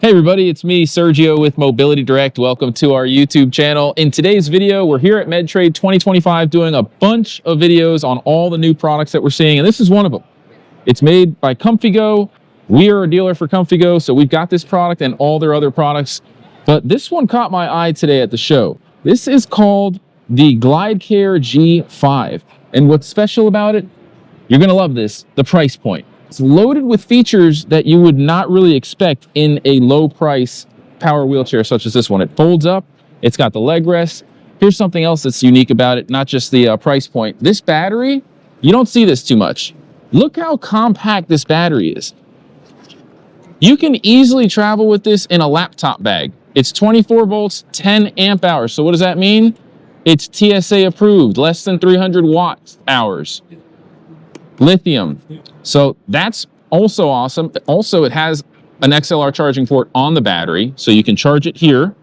Hey everybody, it's me, Sergio with Mobility Direct. Welcome to our YouTube channel. In today's video, we're here at MedTrade 2025 doing a bunch of videos on all the new products that we're seeing, and this is one of them. It's made by ComfyGO. We are a dealer for ComfyGO, so we've got this product and all their other products. But this one caught my eye today at the show. This is called the GlideCare G5. And what's special about it? You're gonna love this, the price point. It's loaded with features that you would not really expect in a low price power wheelchair such as this one. It folds up, it's got the leg rest. Here's something else that's unique about it, not just the price point. This battery, you don't see this too much. Look how compact this battery is. You can easily travel with this in a laptop bag. It's 24 volts, 10 amp hours. So what does that mean? It's TSA approved, less than 300 watt hours. Lithium. So that's also awesome. Also, it has an XLR charging port on the battery, so you can charge it here.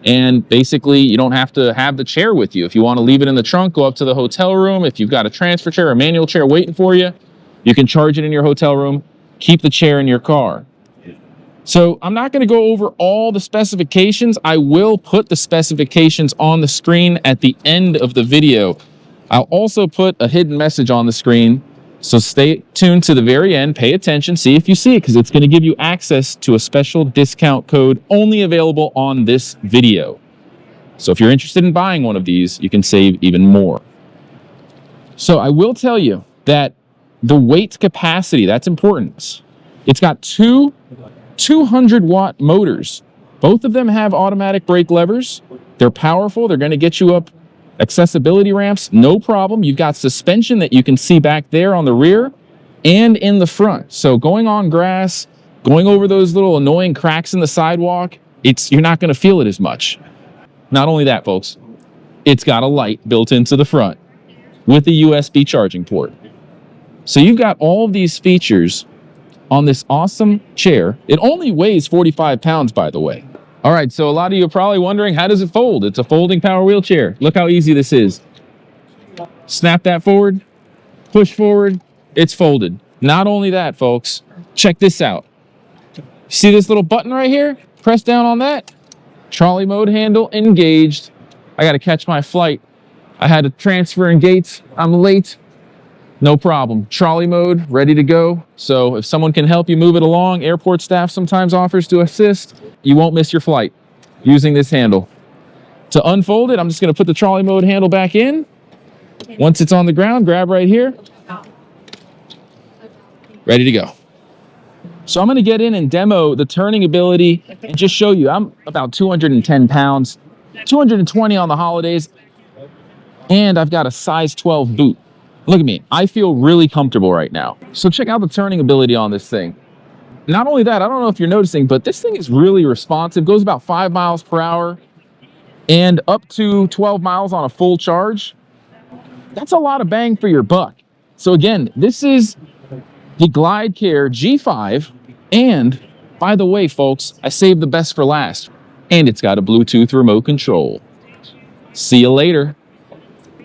And basically, you don't have to have the chair with you. If you want to leave it in the trunk, go up to the hotel room. If you've got a transfer chair, a manual chair waiting for you, you can charge it in your hotel room, keep the chair in your car. So I'm not going to go over all the specifications. I will put the specifications on the screen at the end of the video. I'll also put a hidden message on the screen. So stay tuned to the very end, pay attention, see if you see it, because it's going to give you access to a special discount code only available on this video. So if you're interested in buying one of these, you can save even more. So I will tell you that the weight capacity, that's important. It's got two 200-watt motors. Both of them have automatic brake levers. They're powerful. They're going to get you up accessibility ramps, no problem. You've got suspension that you can see back there on the rear and in the front. So going on grass, going over those little annoying cracks in the sidewalk, you're not going to feel it as much. Not only that, folks, it's got a light built into the front with a USB charging port. So you've got all of these features on this awesome chair. It only weighs 45 pounds, by the way. All right, so a lot of you are probably wondering, how does it fold? It's a folding power wheelchair. Look how easy this is. Snap that forward, push forward, it's folded. Not only that, folks, check this out. See this little button right here? Press down on that. Trolley mode handle engaged. I got to catch my flight. I had to transfer in gates. I'm late. No problem. Trolley mode, ready to go. So if someone can help you move it along, airport staff sometimes offers to assist. You won't miss your flight using this handle. To unfold it, I'm just going to put the trolley mode handle back in. Once it's on the ground, grab right here. Ready to go. So I'm going to get in and demo the turning ability and just show you. I'm about 210 pounds, 220 on the holidays, and I've got a size 12 boot. Look at me. I feel really comfortable right now. So check out the turning ability on this thing. Not only that, I don't know if you're noticing, but this thing is really responsive. Goes about 5 miles per hour and up to 12 miles on a full charge. That's a lot of bang for your buck. So again, this is the GlideCare G5. And by the way, folks, I saved the best for last. And it's got a Bluetooth remote control. See you later.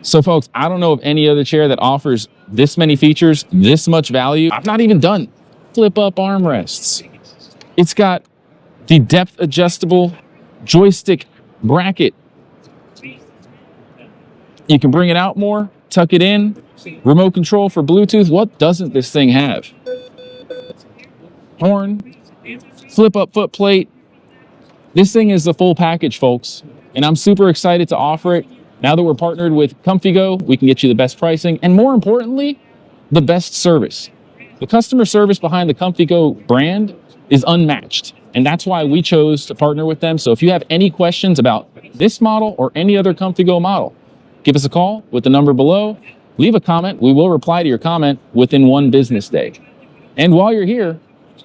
So folks, I don't know of any other chair that offers this many features, this much value. I'm not even done. Flip up armrests. It's got the depth adjustable joystick bracket. You can bring it out more, tuck it in, remote control for Bluetooth. What doesn't this thing have? Horn, flip up foot plate. This thing is the full package, folks. And I'm super excited to offer it. Now that we're partnered with ComfyGO, we can get you the best pricing and, more importantly, the best service. The customer service behind the ComfyGO brand is unmatched, and that's why we chose to partner with them. So if you have any questions about this model or any other ComfyGO model, give us a call with the number below. Leave a comment. We will reply to your comment within 1 business day. And while you're here,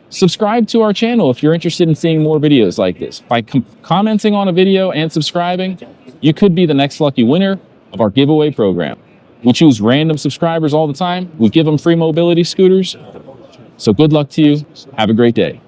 subscribe to our channel if you're interested in seeing more videos like this. By commenting on a video and subscribing, you could be the next lucky winner of our giveaway program. We choose random subscribers all the time. We give them free mobility scooters. So good luck to you. Have a great day.